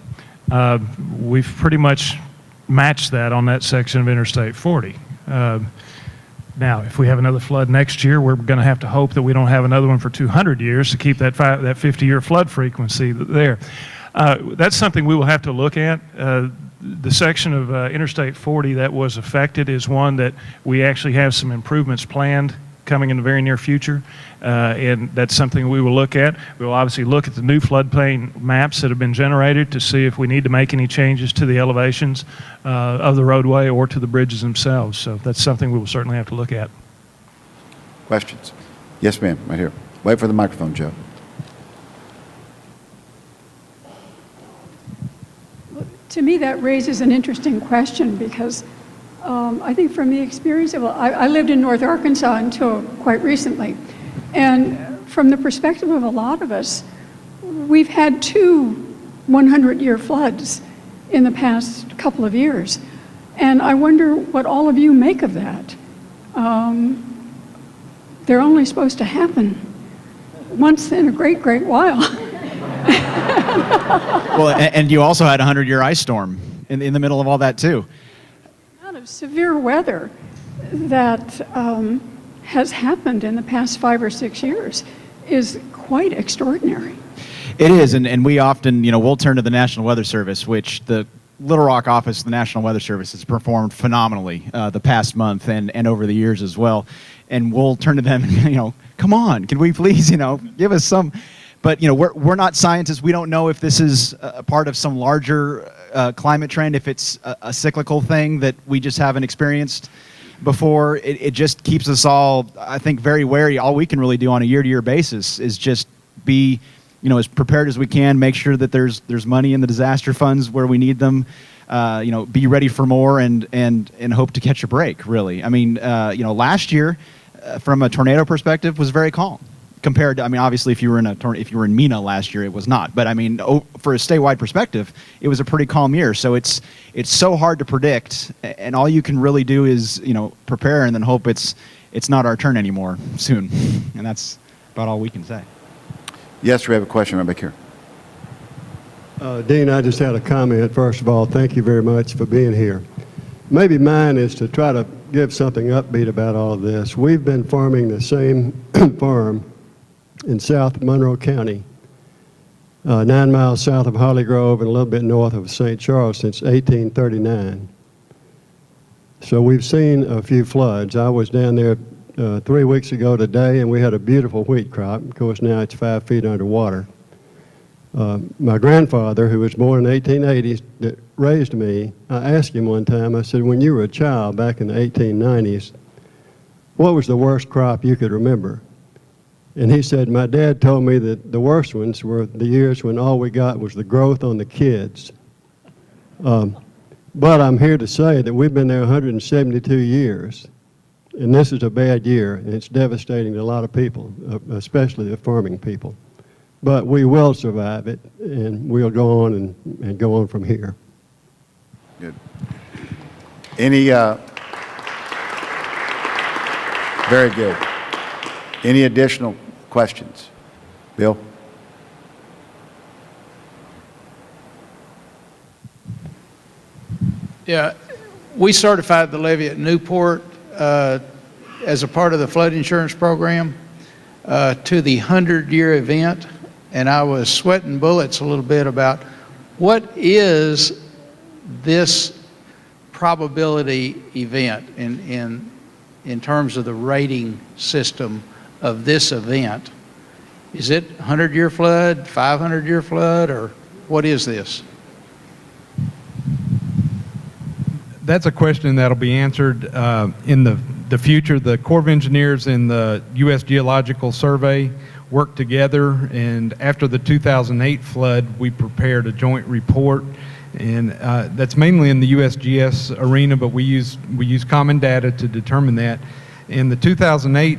We've pretty much matched that on that section of Interstate 40. Now, if we have another flood next year, we're going to have to hope that we don't have another one for 200 years to keep that 50-year flood frequency there. That's something we will have to look at. The section of Interstate 40 that was affected is one that we actually have some improvements planned coming in the very near future, and that's something we will look at. We will obviously look at the new floodplain maps that have been generated to see if we need to make any changes to the elevations of the roadway or to the bridges themselves. So that's something we will certainly have to look at. Questions? Yes, ma'am, right here. Wait for the microphone, Joe. To me, that raises an interesting question because I think from the experience of, I lived in North Arkansas until quite recently. And from the perspective of a lot of us, we've had 2 100-year floods in the past couple of years. And I wonder what all of you make of that. They're only supposed to happen once in a great, great while. Well, and you also had a 100-year ice storm in the middle of all that, too. The amount of severe weather that has happened in the past 5 or 6 years is quite extraordinary. It is, and we often, we'll turn to the National Weather Service, which the Little Rock office of the National Weather Service has performed phenomenally the past month and over the years as well. And we'll turn to them and, come on, can we please, give us some. But, we're not scientists. We don't know if this is a part of some larger climate trend, if it's a cyclical thing that we just haven't experienced before. It just keeps us all, I think, very wary. All we can really do on a year-to-year basis is just be as prepared as we can, make sure that there's money in the disaster funds where we need them, be ready for more and hope to catch a break, really. I mean, last year, from a tornado perspective, was very calm compared to, obviously if you were in Mena last year, it was not. But for a statewide perspective, it was a pretty calm year. So it's so hard to predict, and all you can really do is, prepare and then hope it's not our turn anymore soon. And that's about all we can say. Yes, we have a question right back here. Dean, I just had a comment. First of all, thank you very much for being here. Maybe mine is to try to give something upbeat about all of this. We've been farming the same farm in South Monroe County, 9 miles south of Holly Grove and a little bit north of St. Charles since 1839. So we've seen a few floods. I was down there 3 weeks ago today, and we had a beautiful wheat crop. Of course, now it's 5 feet underwater. My grandfather, who was born in the 1880s, that raised me, I asked him one time, I said, when you were a child back in the 1890s, what was the worst crop you could remember? And he said, my dad told me that the worst ones were the years when all we got was the growth on the kids. But I'm here to say that we've been there 172 years. And this is a bad year, and it's devastating to a lot of people, especially the farming people. But we will survive it, and we'll go on and go on from here. Good. Any, very good. Any additional questions? Bill? Yeah, we certified the levee at Newport as a part of the flood insurance program to the 100-year event, and I was sweating bullets a little bit about what is this probability event in terms of the rating system of this event. Is it 100-year flood, 500-year flood, or what is this? That's a question that'll be answered in the future. The Corps of Engineers and the U.S. Geological Survey worked together, and after the 2008 flood, we prepared a joint report, and that's mainly in the USGS arena, but we use common data to determine that. And the 2008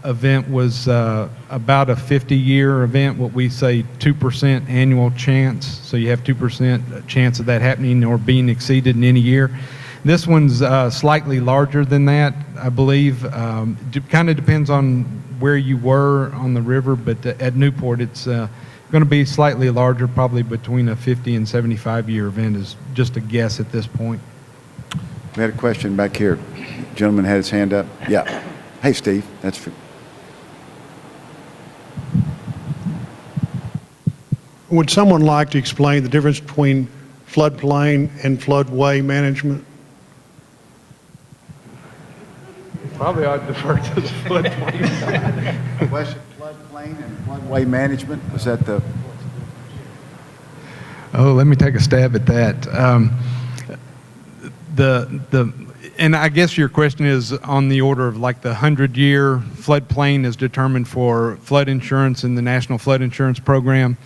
event was about a 50-year event, what we say 2% annual chance. So you have 2% chance of that happening or being exceeded in any year. This one's slightly larger than that, I believe. Kind of depends on where you were on the river, but at Newport it's going to be slightly larger, probably between a 50 and 75-year event is just a guess at this point. We had a question back here. Gentleman had his hand up. Yeah. Hey, Steve. That's for... Would someone like to explain the difference between floodplain and floodway management? Probably I'd defer to the floodplain. Question, floodplain and floodway management, was that the... Oh, let me take a stab at that. And I guess your question is on the order of like the 100-year floodplain is determined for flood insurance in the National Flood Insurance Program.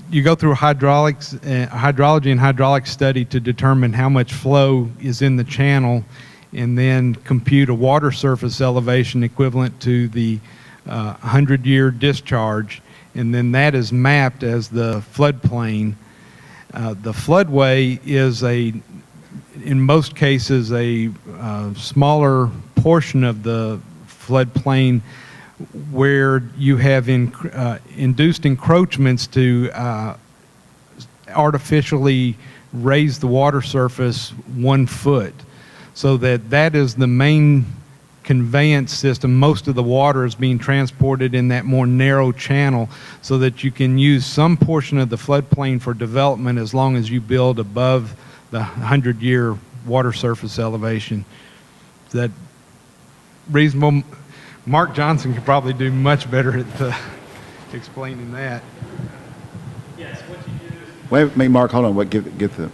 you go through hydrology and hydraulic study to determine how much flow is in the channel, and then compute a water surface elevation equivalent to the 100-year discharge, and then that is mapped as the floodplain. The floodway is in most cases, a smaller portion of the floodplain where you have induced encroachments to artificially raise the water surface 1 foot, so that is the main conveyance system. Most of the water is being transported in that more narrow channel, so that you can use some portion of the floodplain for development as long as you build above the 100-year water surface elevation. Is that reasonable? Mark Johnson could probably do much better at explaining that. Yes, what you do is... Wait, Mark, hold on. Get the...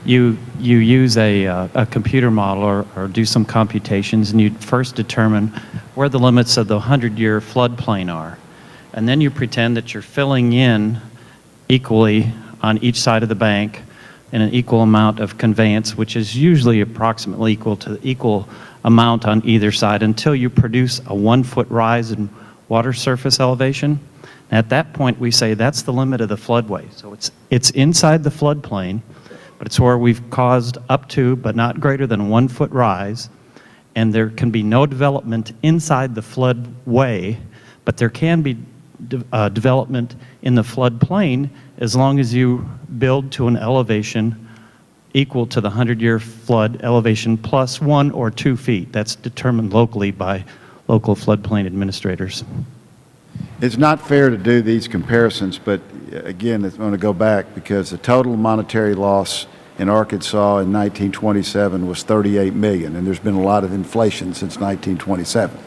You use a computer model or do some computations, and you first determine where the limits of the 100-year floodplain are. And then you pretend that you're filling in equally on each side of the bank in an equal amount of conveyance, which is usually approximately equal to the equal amount on either side, until you produce a 1-foot rise in water surface elevation. And at that point, we say that's the limit of the floodway. So it's inside the floodplain, but it's where we've caused up to, but not greater than, 1-foot rise, and there can be no development inside the floodway, but there can be development in the floodplain as long as you build to an elevation equal to the 100-year flood elevation plus 1 or 2 feet. That's determined locally by local floodplain administrators. It's not fair to do these comparisons, but again, I'm going to go back because the total monetary loss in Arkansas in 1927 was $38 million, and there's been a lot of inflation since 1927.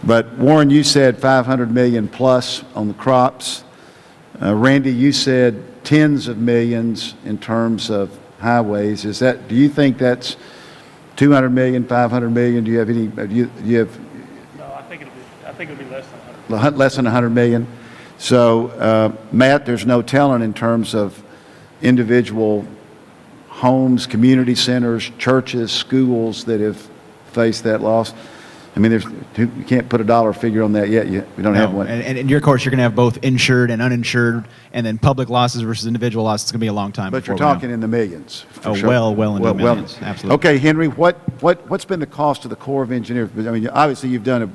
But Warren, you said $500 million plus on the crops. Randy, you said tens of millions in terms of highways. Do you think that's 200 million, 500 million? Do you have any? No, I think it'll be less than 100. Less than 100 million. So, Matt, there's no telling in terms of individual homes, community centers, churches, schools that have faced that loss. I mean, you can't put a dollar figure on that yet. We don't have one. And in your course, you're going to have both insured and uninsured, and then public losses versus individual losses. It's going to be a long time. But you're talking in the millions. Oh, sure. well into the millions. Absolutely. Okay, Henry, what's been the cost of the Corps of Engineers? I mean, obviously you've done a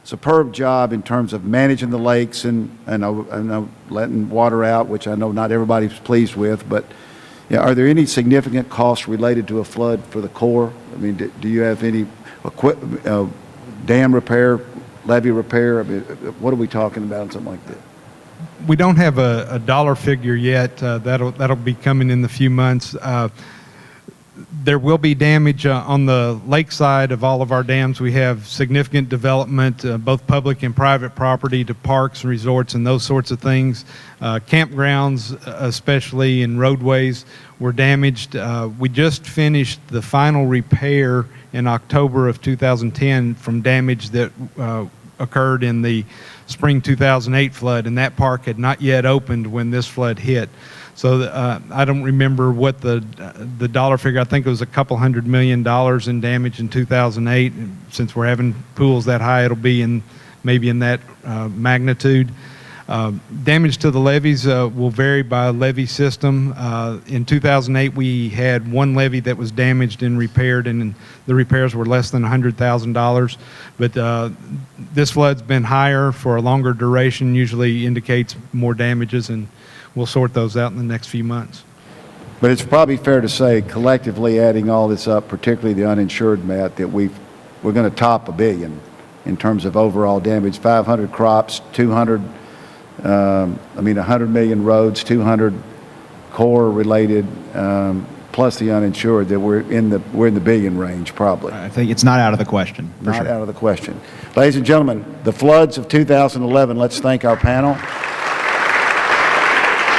superb job in terms of managing the lakes and letting water out, which I know not everybody's pleased with. But yeah, are there any significant costs related to a flood for the Corps? I mean, do you have any dam repair, levee repair? I mean, what are we talking about on something like that? We don't have a dollar figure yet. That'll be coming in the few months. There will be damage on the lake side of all of our dams. We have significant development, both public and private property, to parks and resorts and those sorts of things. Campgrounds, especially, and roadways were damaged. We just finished the final repair in October of 2010 from damage that occurred in the spring 2008 flood, and that park had not yet opened when this flood hit. So I don't remember what the dollar figure. I think it was a couple $100 million in damage in 2008. Since we're having pools that high, it'll be maybe in that magnitude. Damage to the levees will vary by levee system. In 2008, we had one levee that was damaged and repaired, and the repairs were less than $100,000. But this flood's been higher for a longer duration, usually indicates more damages, and we'll sort those out in the next few months. But it's probably fair to say, collectively adding all this up, particularly the uninsured, Matt, that we're going to top $1 billion in terms of overall damage. 500 crops, 100 million roads, 200 Corps-related, plus the uninsured, that we're in the billion range, probably. I think it's not out of the question. Not out of the question. Ladies and gentlemen, the floods of 2011. Let's thank our panel.